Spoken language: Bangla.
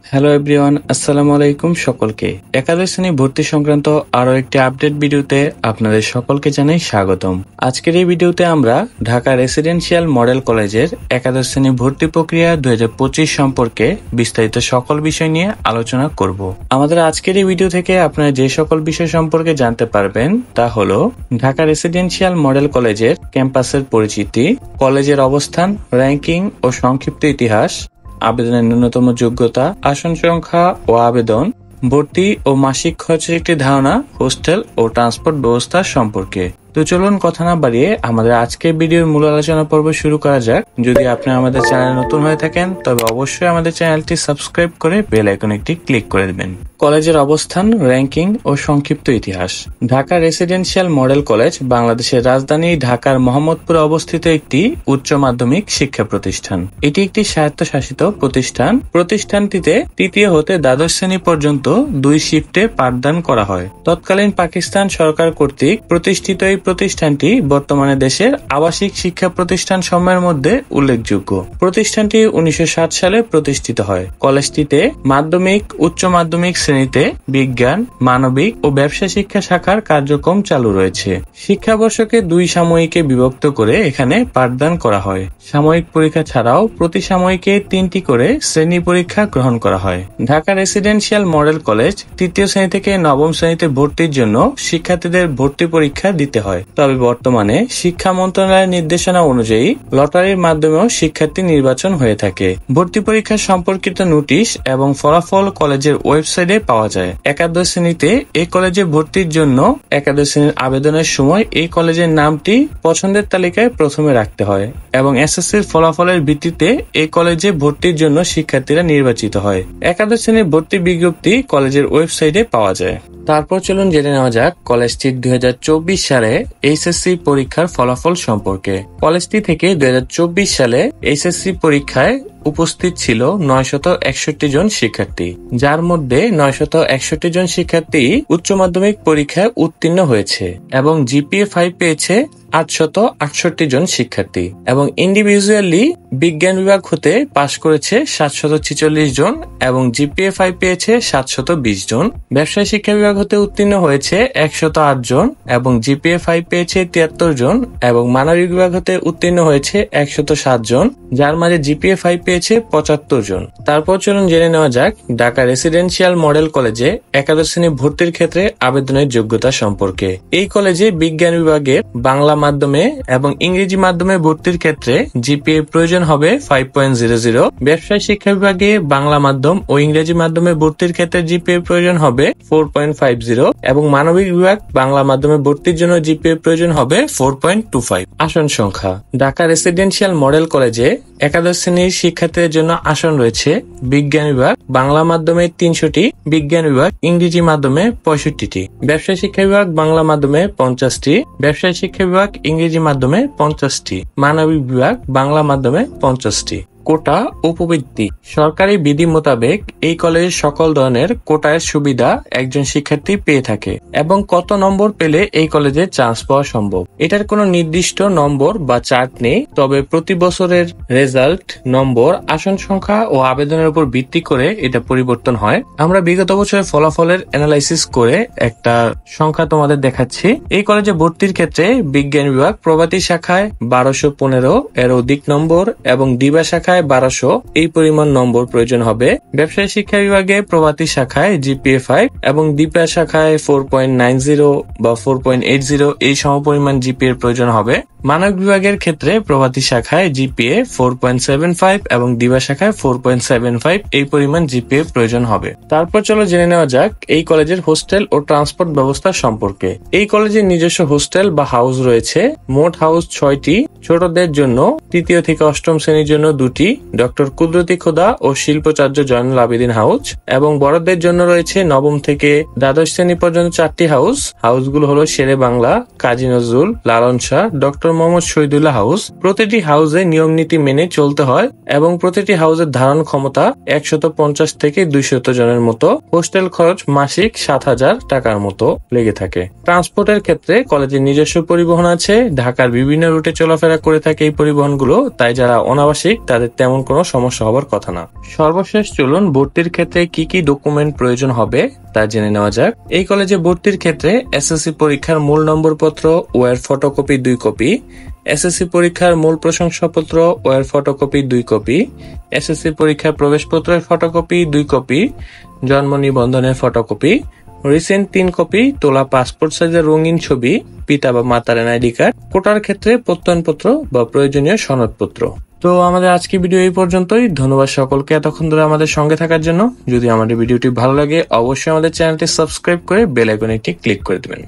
হ্যালো এভরিওয়ান, আসসালামু আলাইকুম সকলকে। একাদশ শ্রেণী ভর্তি সংক্রান্ত আরো একটি আপডেট ভিডিওতে আপনাদের সকলকে জানাই স্বাগতম। আজকের এই ভিডিওতে আমরা ঢাকা রেসিডেন্সিয়াল মডেল কলেজের একাদশ শ্রেণী ভর্তি প্রক্রিয়া 2025 সম্পর্কে বিস্তারিত সকল বিষয় নিয়ে আলোচনা করব। আমাদের আজকের এই ভিডিও থেকে আপনারা যে সকল বিষয় সম্পর্কে জানতে পারবেন তা হলো ঢাকা রেসিডেন্সিয়াল মডেল কলেজের ক্যাম্পাসের পরিচিতি, কলেজের অবস্থান, র্যাঙ্কিং ও সংক্ষিপ্ত ইতিহাস, আবেদনের ন্যূনতম যোগ্যতা, আসন সংখ্যা ও আবেদন, ভর্তি ও মাসিক খরচের একটি ধারণা, হোস্টেল ও ট্রান্সপোর্ট ব্যবস্থা সম্পর্কে। তো চলুন কথা না বাড়িয়ে আমাদের আজকের ভিডিওর মূল আলোচনা পর্ব শুরু করা যাক। যদি আপনি আমাদের চ্যানেলে নতুন হয়ে থাকেন তবে অবশ্যই আমাদের চ্যানেলটি সাবস্ক্রাইব করে বেল আইকন একটি ক্লিক করে দেবেন। কলেজের অবস্থান, র্যাঙ্কিং ও সংক্ষিপ্ত ইতিহাস। ঢাকা রেসিডেন্সিয়াল মডেল কলেজ বাংলাদেশের রাজধানী ঢাকার মোহাম্মদপুরে অবস্থিত একটি উচ্চ মাধ্যমিক শিক্ষা প্রতিষ্ঠান। এটি একটি স্বায়ত্তশাসিত প্রতিষ্ঠান। প্রতিষ্ঠানটিতে তৃতীয় হতে দ্বাদশ শ্রেণী পর্যন্ত 2 শিফটে পাঠদান করা হয়। তৎকালীন পাকিস্তান সরকার কর্তৃক প্রতিষ্ঠিত এই প্রতিষ্ঠানটি বর্তমানে দেশের আবাসিক শিক্ষা প্রতিষ্ঠান সমূহের মধ্যে উল্লেখযোগ্য। প্রতিষ্ঠানটি 1960 সালে প্রতিষ্ঠিত হয়। কলেজটিতে মাধ্যমিক, উচ্চ মাধ্যমিক শ্রেণীতে বিজ্ঞান, মানবিক ও ব্যবসা শিক্ষা শাখার কার্যক্রম চালু রয়েছে। শিক্ষাবর্ষকে 2 সাময়িকে বিভক্ত করে এখানে পাঠদান করা হয়। সাময়িক পরীক্ষা ছাড়াও প্রতি সাময়িকে 3টি করে শ্রেণী পরীক্ষা গ্রহণ করা হয়। ঢাকা রেসিডেন্সিয়াল মডেল কলেজ তৃতীয় শ্রেণী থেকে নবম শ্রেণীতে ভর্তির জন্য শিক্ষার্থীদের ভর্তি পরীক্ষা দিতে হয়। তবে বর্তমানে শিক্ষা মন্ত্রণালয়ের নির্দেশনা অনুযায়ী লটারির মাধ্যমেও শিক্ষার্থী নির্বাচন হয়ে থাকে। ভর্তি পরীক্ষা সম্পর্কিত নোটিশ এবং ফলাফল কলেজের ওয়েবসাইটে পাওয়া যায়। একাদশ শ্রেণীতে এই কলেজে ভর্তির জন্য একাদশ শ্রেণীর আবেদনের সময় এই কলেজের নামটি পছন্দের তালিকায় প্রথমে রাখতে হয় এবং এসএসসির ফলাফলের ভিত্তিতে এই কলেজে ভর্তির জন্য শিক্ষার্থীরা নির্বাচিত হয়। একাদশ শ্রেণীর ভর্তি বিজ্ঞপ্তি কলেজের ওয়েবসাইটে পাওয়া যায়। তারপর চলুন জেনে নেওয়া যাক কলেজটির 2024 সালে এইচএসসি পরীক্ষার ফলাফল সম্পর্কে। কলেজটি থেকে 2024 সালে এইচএসসি পরীক্ষায় উপস্থিত ছিল 961 জন শিক্ষার্থী, যার মধ্যে 961 জন শিক্ষার্থী উচ্চ মাধ্যমিক পরীক্ষায় উত্তীর্ণ হয়েছে এবং জিপিএ 5 পেয়েছে 868 জন শিক্ষার্থী এবং ইন্ডিভিজুয়ালি বিজ্ঞান বিভাগ হতে পাশ করেছে 746 জন এবং জিপিএ 5 পেয়েছে 720 জন। ব্যবসায় শিক্ষা বিভাগ হতে উত্তীর্ণ হয়েছে 108 জন এবং জিপিএ 5 পেয়েছে 73 জন এবং মানবিক বিভাগ হতে উত্তীর্ণ হয়েছে 107 জন, যার মাঝে জিপিএ 5 পেয়েছে 75 জন। তারপর চলুন জেনে নেওয়া যাক ঢাকা রেসিডেন্সিয়াল মডেল কলেজে একাদশ শ্রেণী ভর্তির ক্ষেত্রে আবেদনের যোগ্যতা সম্পর্কে। এই কলেজে বিজ্ঞান বিভাগে বাংলা মাধ্যমে এবং ইংরেজি মাধ্যমে ভর্তির ক্ষেত্রে জিপিএ প্রয়োজন হবে 5.00। ব্যবসায় শিক্ষা বিভাগে বাংলা মাধ্যম ও ইংরেজি মাধ্যমে ভর্তির ক্ষেত্রে জিপিএ প্রয়োজন হবে 4.50 এবং মানবিক বিভাগ বাংলা মাধ্যমে ভর্তির জন্য জিপিএ প্রয়োজন হবে 4.25। আসন সংখ্যা। ঢাকা রেসিডেন্সিয়াল মডেল কলেজে একাদশ শ্রেণীর শিক্ষার্থীদের জন্য আসন রয়েছে বিজ্ঞান বিভাগ বাংলা মাধ্যমে 300টি, বিজ্ঞান বিভাগ ইংরেজি মাধ্যমে 65টি, ব্যবসায় শিক্ষা বিভাগ বাংলা মাধ্যমে 50টি, ব্যবসায় শিক্ষা বিভাগ ইংরেজি মাধ্যমে 50টি, মানবিক বিভাগ বাংলা মাধ্যমে 50টি। কোটা ও উপবৃত্তি। সরকারি বিধি মোতাবেক এই কলেজের সকল ধরনের কোটার সুবিধা একজন শিক্ষার্থী পেয়ে থাকে এবং কত নম্বর পেলে এই কলেজে চান্স পাওয়া সম্ভব এটার কোনো নির্দিষ্ট নম্বর বা চার্ট নেই। তবে প্রতি বছরের রেজাল্ট, নম্বর, আসন সংখ্যা ও আবেদনের উপর ভিত্তি করে এটা পরিবর্তন হয়। আমরা বিগত বছরের ফলাফলের অ্যানালাইসিস করে একটা সংখ্যা তোমাদের দেখাচ্ছি। এই কলেজে ভর্তির ক্ষেত্রে বিজ্ঞান বিভাগ প্রভাতী শাখায় 1215 এর অধিক নম্বর এবং দিবা শাখায় 1200 এই পরিমাণ নম্বর প্রয়োজন হবে। ব্যবসায় শিক্ষা বিভাগে প্রভাতী শাখায় জিপিএ 5 এবং দিবা শাখায় 4.90 বা 4.80 এই সমপরিমাণ জিপিএ প্রয়োজন হবে। মানবিক বিভাগের ক্ষেত্রে প্রভাতী শাখায় জিপিএ 4.75 এবং দিবা শাখায় 4.75 এই পরিমাণ জিপিএ প্রয়োজন হবে। তারপর চলো জেনে নেওয়া যাক এই কলেজের হোস্টেল ও ট্রান্সপোর্ট ব্যবস্থা সম্পর্কে। এই কলেজের নিজস্ব হোস্টেল বা হাউস রয়েছে। মোট হাউস 6টি। ছোটদের জন্য তৃতীয় থেকে অষ্টম শ্রেণীর জন্য 2টি, ডক্টর কুদরতি খোদা ও শিল্পাচার্য জয়নুল আবেদিন হাউস, এবং বড়দের জন্য রয়েছে নবম থেকে দ্বাদশ শ্রেণী পর্যন্ত 4টি হাউস। হাউসগুলো হলো Shere Bangla, Kazi Nazrul, Lalon Shah, doctor doctor Muhammad Shahidullah house. প্রতিটি হাউসে নিয়ম নীতি মেনে চলতে হয় এবং প্রতিটি হাউসের ধারণ ক্ষমতা 150 থেকে 200 জনের মতো। হোস্টেল খরচ মাসিক 7,000 টাকার মতো লেগে থাকে। ট্রান্সপোর্টের ক্ষেত্রে কলেজের নিজস্ব পরিবহন আছে। ঢাকার বিভিন্ন রুটে চলাফেরা করে থাকে এই পরিবহনগুলো, তাই যারা অনাবাসিক তাদের তেমন কোনো সমস্যা হবার কথা না। সর্বশেষ চলুন ভর্তির ক্ষেত্রে কি কি ডকুমেন্ট প্রয়োজন হবে তা জেনে নেওয়া যাক। এই কলেজে ভর্তির ক্ষেত্রে এসএসসি পরীক্ষার মূল নম্বরপত্র ও এর ফটোকপি 2 কপি, এসএসসি পরীক্ষার মূল প্রশংসাপত্র ও এর ফটোকপি 2 কপি, এসএসসি পরীক্ষার প্রবেশপত্রের ফটোকপি 2 কপি, জন্ম নিবন্ধনের ফটোকপি, রিসেন্ট 3 কপি তোলা পাসপোর্ট সাইজের রঙিন ছবি, পিতা বা মাতার এনআইডি কার্ড, কোটার ক্ষেত্রে প্রত্যয়নপত্র বা প্রয়োজনীয় সনদপত্র। তো আমাদের আজকে ভিডিও এই পর্যন্তই। ধন্যবাদ সকলকে এতক্ষণ ধরে আমাদের সঙ্গে থাকার জন্য। যদি আমাদের ভিডিওটি ভালো লাগে অবশ্যই আমাদের চ্যানেলটি সাবস্ক্রাইব করে বেল আইকনে একটি ক্লিক করে দিবেন।